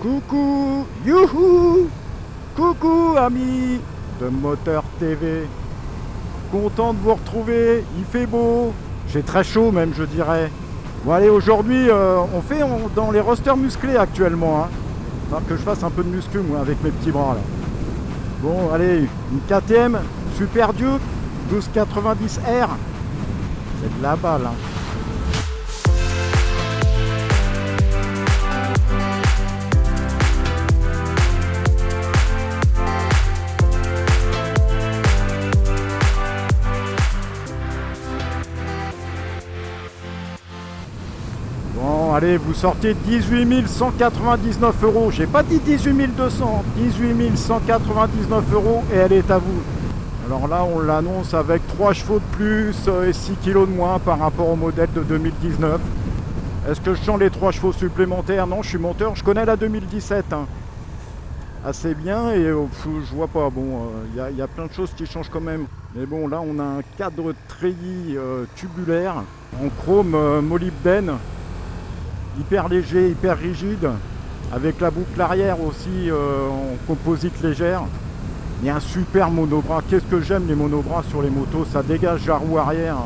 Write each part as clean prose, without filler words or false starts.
Coucou, youhou, coucou amis de Moteur TV. Content de vous retrouver, il fait beau, j'ai très chaud même je dirais. Bon allez, aujourd'hui on fait dans les rosters musclés actuellement. Hein. Il va falloir que je fasse un peu de muscu moi avec mes petits bras là. Bon allez, une KTM Super Duke 1290R. C'est de la balle. Hein. Allez, vous sortez 18 199 €. J'ai pas dit 18 200, 18 199 € et elle est à vous. Alors là, on l'annonce avec 3 chevaux de plus et 6 kg de moins par rapport au modèle de 2019. Est-ce que je sens les 3 chevaux supplémentaires? Non, je suis monteur, je connais la 2017. Hein. Assez bien et je vois pas. Bon, y a plein de choses qui changent quand même. Mais bon, là, on a un cadre treillis tubulaire en chrome molybdène. Hyper léger, hyper rigide, avec la boucle arrière aussi en composite légère. Il y a un super monobras. Qu'est-ce que j'aime les monobras sur les motos, ça dégage la roue arrière.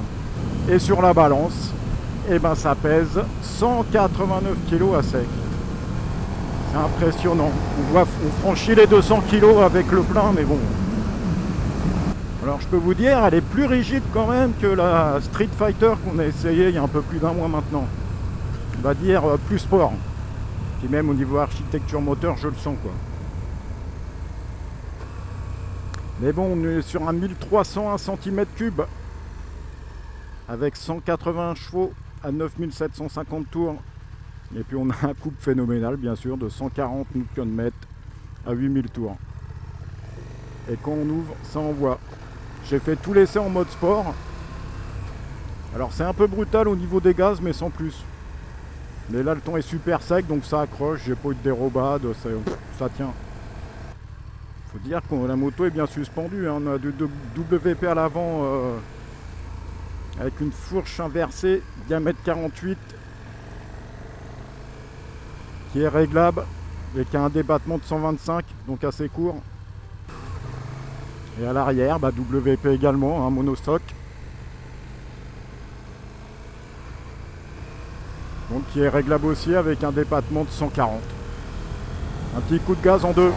Et sur la balance, et ben ça pèse 189 kg à sec. C'est impressionnant. On franchit les 200 kg avec le plein, mais bon. Alors je peux vous dire, elle est plus rigide quand même que la Street Fighter qu'on a essayé il y a un peu plus d'un mois maintenant. On va dire plus sport. Puis même au niveau architecture moteur, je le sens quoi. Mais bon, on est sur un 1301 cm3 avec 180 chevaux à 9750 tours. Et puis on a un couple phénoménal bien sûr de 140 Nm à 8000 tours. Et quand on ouvre, ça envoie. J'ai fait tout l'essai en mode sport. Alors c'est un peu brutal au niveau des gaz mais sans plus. Mais là le temps est super sec donc ça accroche, j'ai pas eu de dérobade, ça tient. Faut dire que la moto est bien suspendue, hein. On a du WP à l'avant avec une fourche inversée, diamètre 48, qui est réglable et qui a un débattement de 125, donc assez court. Et à l'arrière, WP également, un monostock. Donc qui est réglable aussi avec un débattement de 140. Un petit coup de gaz en deux.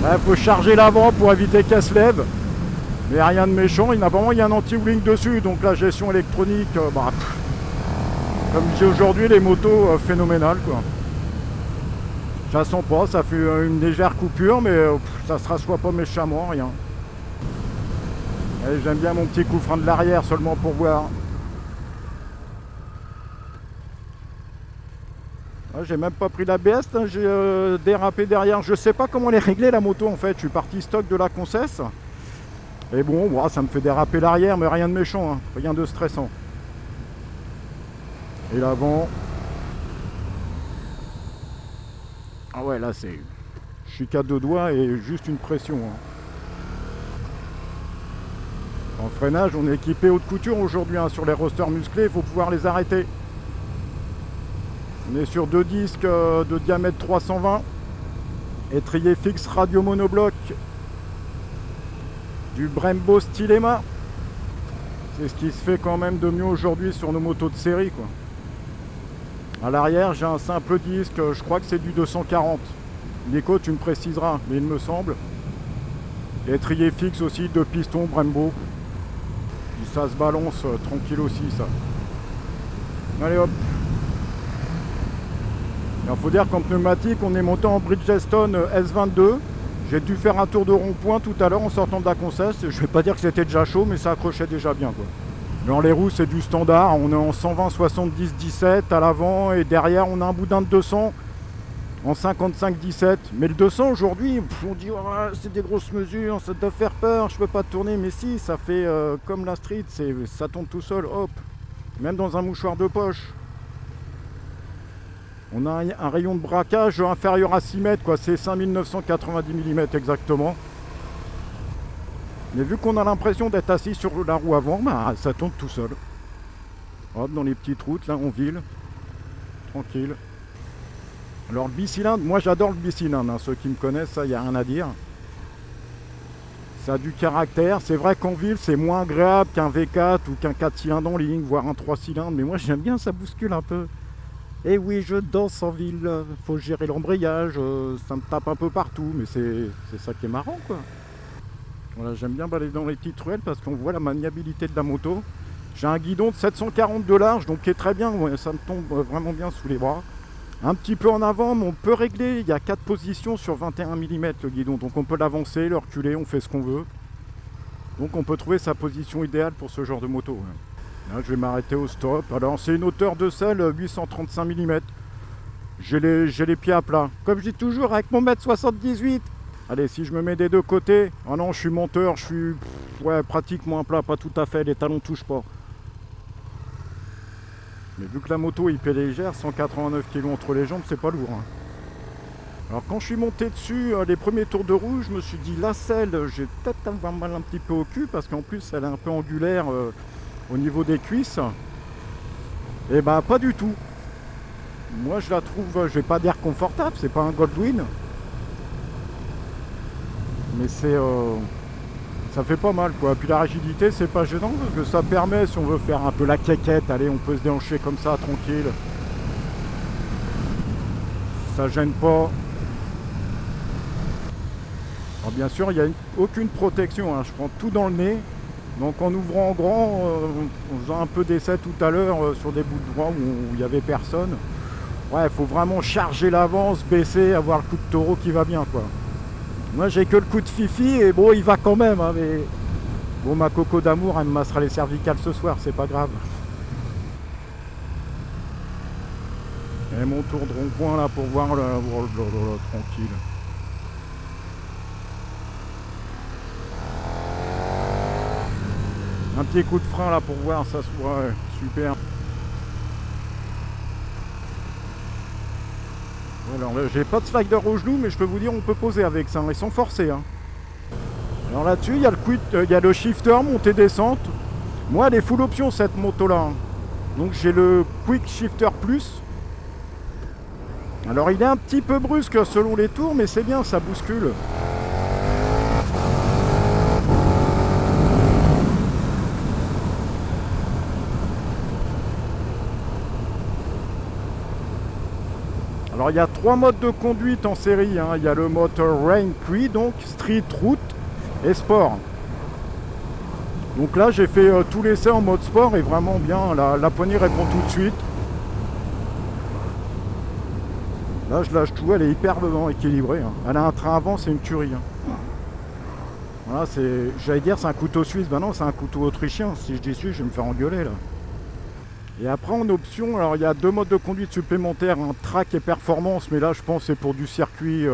Il faut charger l'avant pour éviter qu'elle se lève. Mais rien de méchant. Il y a un anti-wheeling dessus. Donc la gestion électronique, comme j'ai aujourd'hui, les motos phénoménales quoi. Je la sens pas, ça fait une légère coupure, mais ça se rassoit pas méchamment, rien. J'aime bien mon petit coup frein de l'arrière seulement pour voir. J'ai même pas pris l'ABS, hein, j'ai dérapé derrière. Je sais pas comment les régler la moto en fait. Je suis parti stock de la Concesse. Et bon, ça me fait déraper l'arrière, mais rien de méchant, hein, rien de stressant. Et l'avant. Ah ouais, là c'est. Je suis qu'à 2 doigts et juste une pression. Hein. En freinage, on est équipé haute couture aujourd'hui hein, sur les rosters musclés, il faut pouvoir les arrêter. On est sur 2 disques de diamètre 320, étrier fixe radio monobloc, du Brembo Stylema. C'est ce qui se fait quand même de mieux aujourd'hui sur nos motos de série quoi. À l'arrière, j'ai un simple disque, je crois que c'est du 240. Nico, tu me préciseras, mais il me semble. Étrier fixe aussi, 2 pistons Brembo. Ça se balance tranquille aussi ça. Allez hop. Il faut dire qu'en pneumatique on est monté en Bridgestone S22. J'ai dû faire un tour de rond-point tout à l'heure en sortant de la Concesse. Je vais pas dire que c'était déjà chaud mais ça accrochait déjà bien quoi. Dans les roues c'est du standard. On est en 120 70 17 à l'avant et derrière on a un boudin de 200 en 55 17. Mais le 200 aujourd'hui on dit oh, c'est des grosses mesures, ça doit faire peur, je peux pas tourner. Mais si, ça fait comme la street, ça tombe tout seul, hop. Même dans un mouchoir de poche. On a un rayon de braquage inférieur à 6 mètres, quoi. C'est 5990 mm exactement. Mais vu qu'on a l'impression d'être assis sur la roue avant, ça tourne tout seul. Hop, dans les petites routes, là, en ville. Tranquille. Alors, le bicylindre, moi j'adore le bicylindre. Hein. Ceux qui me connaissent, ça, il n'y a rien à dire. Ça a du caractère. C'est vrai qu'en ville, c'est moins agréable qu'un V4 ou qu'un 4 cylindres en ligne, voire un 3 cylindres. Mais moi, j'aime bien, ça bouscule un peu. Et oui, je danse en ville. Faut gérer l'embrayage. Ça me tape un peu partout. Mais c'est ça qui est marrant, quoi. Voilà, j'aime bien balader dans les petites ruelles parce qu'on voit la maniabilité de la moto. J'ai un guidon de 740 de large, donc qui est très bien. Ouais, ça me tombe vraiment bien sous les bras. Un petit peu en avant, mais on peut régler. Il y a 4 positions sur 21 mm le guidon. Donc on peut l'avancer, le reculer, on fait ce qu'on veut. Donc on peut trouver sa position idéale pour ce genre de moto. Là, je vais m'arrêter au stop. Alors c'est une hauteur de selle 835 mm. J'ai les pieds à plat. Comme je dis toujours, avec mon 1m78. Allez, si je me mets des deux côtés, ah non, je suis monteur, je suis ouais, pratiquement à plat, pas tout à fait, les talons touchent pas. Mais vu que la moto est hyper légère, 189 kg entre les jambes, c'est pas lourd. Hein. Alors quand je suis monté dessus, les premiers tours de roue, je me suis dit, la selle, j'ai peut-être avoir mal un petit peu au cul, parce qu'en plus, elle est un peu angulaire au niveau des cuisses. Et bah, pas du tout. Moi, je la trouve, je vais pas dire confortable, c'est pas un Goldwyn. Mais ça fait pas mal quoi. Puis la rigidité c'est pas gênant parce que ça permet, si on veut faire un peu la quéquette, allez, on peut se déhancher comme ça tranquille. Ça gêne pas. Alors bien sûr il n'y a aucune protection, hein. Je prends tout dans le nez. Donc en ouvrant en grand, en faisant un peu d'essai tout à l'heure sur des bouts de droit où il n'y avait personne. Ouais, il faut vraiment charger l'avance, baisser, avoir le coup de taureau qui va bien quoi. Moi j'ai que le coup de fifi et bon il va quand même hein, mais bon ma coco d'amour elle me massera les cervicales ce soir, c'est pas grave. Et mon tour de rond-point là pour voir le tranquille. Un petit coup de frein là pour voir ça soit ouais, super. Alors j'ai pas de slider au genou mais je peux vous dire on peut poser avec ça, ils sont forcés hein. Alors là-dessus il y a le shifter montée descente. Moi elle est full option cette moto là. Donc j'ai le quick shifter plus. Alors il est un petit peu brusque selon les tours mais c'est bien, ça bouscule. Alors il y a 3 modes de conduite en série, hein. Il y a le mode Rain Free, donc Street, Route et Sport. Donc là j'ai fait tout l'essai en mode sport et vraiment bien, la poignée répond tout de suite. Là je lâche tout, elle est hyper équilibrée. Hein. Elle a un train avant, c'est une tuerie. Hein. Voilà, j'allais dire c'est un couteau suisse, ben non c'est un couteau autrichien. Si je dis suisse, je vais me faire engueuler là. Et après en option, alors il y a 2 modes de conduite supplémentaires, un track et performance, mais là je pense c'est pour du circuit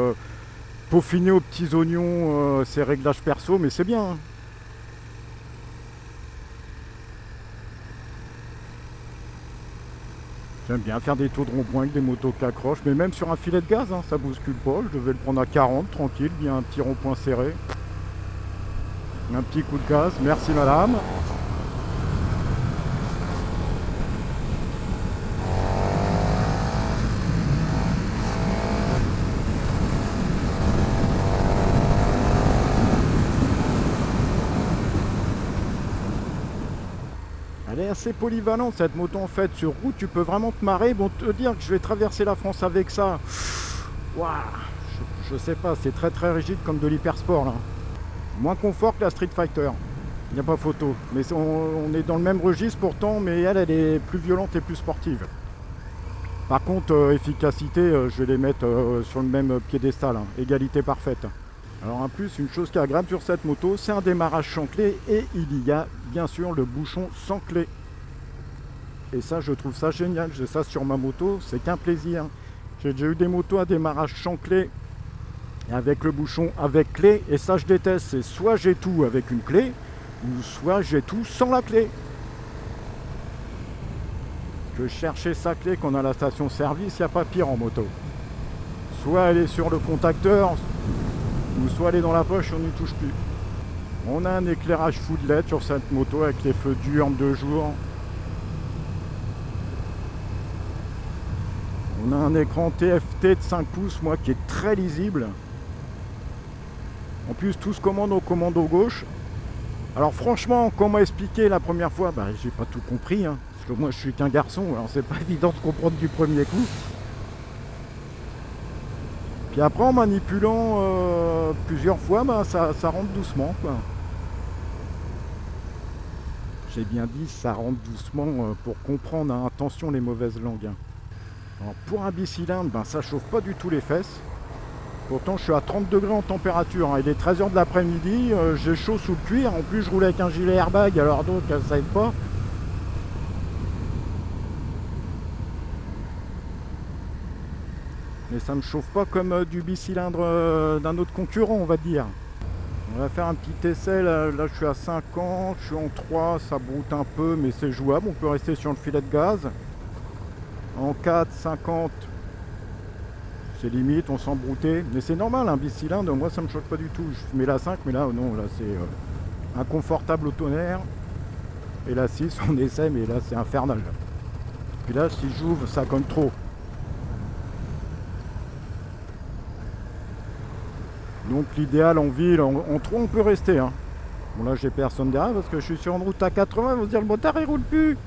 peaufiné aux petits oignons, c'est réglages perso, mais c'est bien. Hein. J'aime bien faire des tours de rond-point avec des motos qui accrochent, mais même sur un filet de gaz, hein, ça bouscule pas, je devais le prendre à 40, tranquille, bien un petit rond-point serré. Un petit coup de gaz, merci madame. Elle est assez polyvalente cette moto en fait, sur route tu peux vraiment te marrer, bon te dire que je vais traverser la France avec ça, waouh, je sais pas, c'est très très rigide comme de l'hypersport là. Moins confort que la Street Fighter, il n'y a pas photo, mais on est dans le même registre pourtant, mais elle est plus violente et plus sportive. Par contre efficacité, je vais les mettre sur le même piédestal, hein. Égalité parfaite. Alors en plus, une chose qui est agréable sur cette moto, c'est un démarrage sans clé et il y a bien sûr le bouchon sans clé. Et ça, je trouve ça génial. J'ai ça sur ma moto, c'est qu'un plaisir. J'ai déjà eu des motos à démarrage sans clé et avec le bouchon avec clé. Et ça, je déteste. C'est soit j'ai tout avec une clé ou soit j'ai tout sans la clé. Que chercher sa clé qu'on a à la station service, il n'y a pas pire en moto. Soit elle est sur le contacteur, ou soit elle est dans la poche, on n'y touche plus. On a un éclairage full LED sur cette moto avec les feux diurnes de jour. On a un écran TFT de 5 pouces, moi, qui est très lisible. En plus, tout se commande au commando gauche. Alors franchement, quand on m'a expliqué la première fois, j'ai pas tout compris, hein, parce que moi je suis qu'un garçon, alors c'est pas évident de comprendre du premier coup. Puis après, en manipulant plusieurs fois, ça rentre doucement, quoi. J'ai bien dit, ça rentre doucement pour comprendre, hein. Attention les mauvaises langues, hein. Alors pour un bicylindre, ça chauffe pas du tout les fesses. Pourtant je suis à 30 degrés en température, hein. Il est 13h de l'après-midi, j'ai chaud sous le cuir. En plus je roule avec un gilet airbag, alors donc ça aide pas. Mais ça me chauffe pas comme du bicylindre d'un autre concurrent, on va dire. On va faire un petit essai, là je suis à 50, je suis en 3, ça broute un peu mais c'est jouable, on peut rester sur le filet de gaz. En 4, 50, c'est limite, on sent brouter. Mais c'est normal, un bicylindre, moi ça me choque pas du tout. Je mets la 5, mais là non, là c'est inconfortable au tonnerre. Et la 6, on essaie, mais là c'est infernal. Puis là, si j'ouvre, ça cogne trop. Donc l'idéal en ville, en 3 on peut rester, hein. Bon là j'ai personne derrière parce que je suis sur une route à 80, ils vont se dire le motard il roule plus.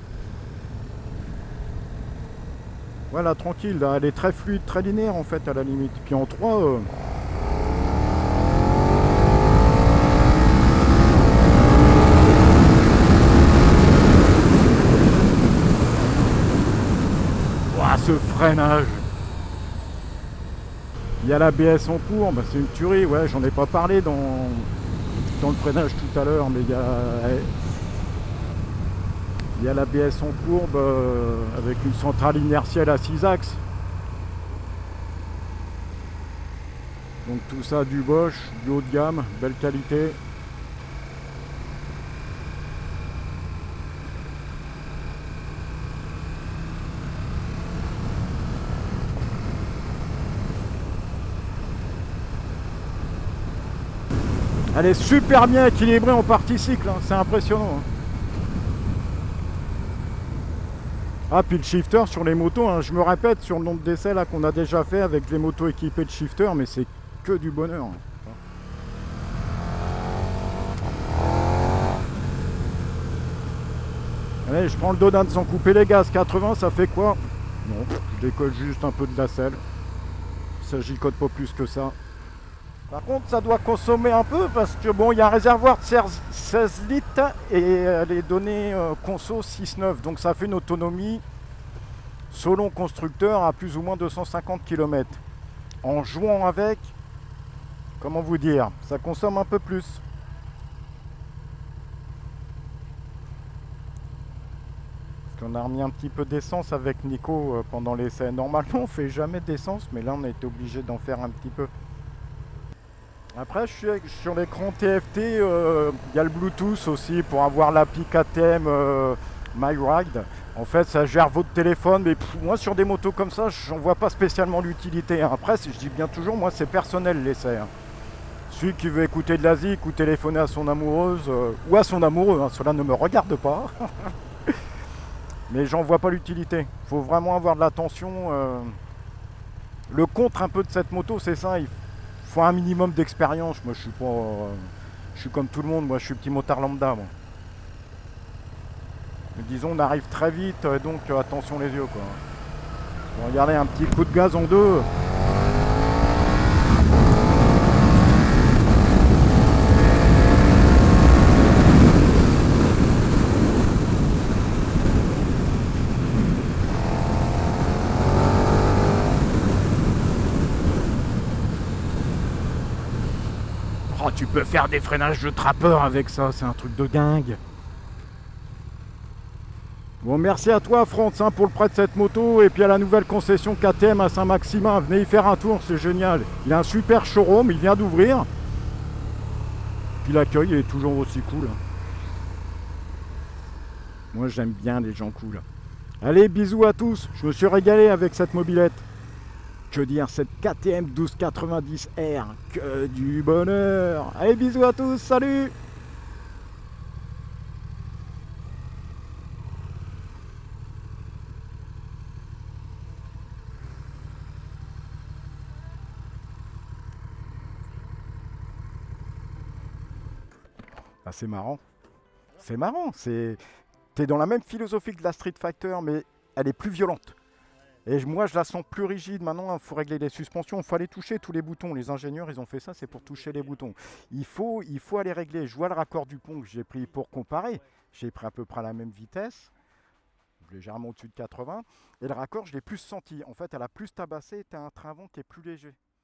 Voilà, tranquille, là, elle est très fluide, très linéaire en fait à la limite. Puis en 3... Ouah, ce freinage. Il y a l'ABS en cours, c'est une tuerie, ouais, j'en ai pas parlé dans le freinage tout à l'heure, mais il y a l'ABS en courbe avec une centrale inertielle à 6 axes. Donc tout ça du Bosch, du haut de gamme, belle qualité. Elle est super bien équilibrée en partie cycle, hein, c'est impressionnant, hein. Ah, puis le shifter sur les motos, hein, je me répète sur le nombre d'essais là qu'on a déjà fait avec les motos équipées de shifter, mais c'est que du bonheur, hein. Allez, je prends le Dodan sans couper les gaz. 80, ça fait quoi? Non, je décolle juste un peu de la selle. Ça gicote pas plus que ça. Par contre, ça doit consommer un peu parce que bon, il y a un réservoir de 16 litres et les données conso 6,9. Donc ça fait une autonomie selon constructeur à plus ou moins 250 km. En jouant avec, comment vous dire, ça consomme un peu plus. Parce qu'on a remis un petit peu d'essence avec Nico pendant l'essai. Normalement, on fait jamais d'essence, mais là, on a été obligé d'en faire un petit peu. Après, je suis sur l'écran TFT, il y a le Bluetooth aussi pour avoir l'appli KTM MyRide. En fait, ça gère votre téléphone, mais moi, sur des motos comme ça, j'en vois pas spécialement l'utilité, hein. Après, je dis bien toujours, moi, c'est personnel l'essai, hein. Celui qui veut écouter de la zik ou téléphoner à son amoureuse ou à son amoureux, hein, cela ne me regarde pas. Mais j'en vois pas l'utilité. Il faut vraiment avoir de l'attention. Le contre un peu de cette moto, c'est ça. Il faut un minimum d'expérience. Moi, je suis pas, je suis comme tout le monde. Moi, je suis petit motard lambda. Moi. Mais disons, on arrive très vite, donc attention les yeux, quoi. Regardez, un petit coup de gaz en deux. Oh, tu peux faire des freinages de trappeur avec ça, c'est un truc de dingue. Bon, merci à toi, France, hein, pour le prêt de cette moto. Et puis à la nouvelle concession KTM à Saint-Maximin. Venez y faire un tour, c'est génial. Il a un super showroom, il vient d'ouvrir. Puis l'accueil est toujours aussi cool. Moi, j'aime bien les gens cool. Allez, bisous à tous. Je me suis régalé avec cette mobilette. Que dire, cette KTM 1290R. Que du bonheur. Allez, bisous à tous. Salut! Ah, c'est marrant. C'est marrant. T'es dans la même philosophie que la Street Fighter, mais elle est plus violente. Et moi, je la sens plus rigide. Maintenant, il faut régler les suspensions. Il faut aller toucher tous les boutons. Les ingénieurs, ils ont fait ça, c'est pour toucher les boutons. Il faut aller régler. Je vois le raccord du pont que j'ai pris pour comparer. J'ai pris à peu près la même vitesse, légèrement au-dessus de 80. Et le raccord, je l'ai plus senti. En fait, elle a plus tabassé. Tu as un train avant qui est plus léger.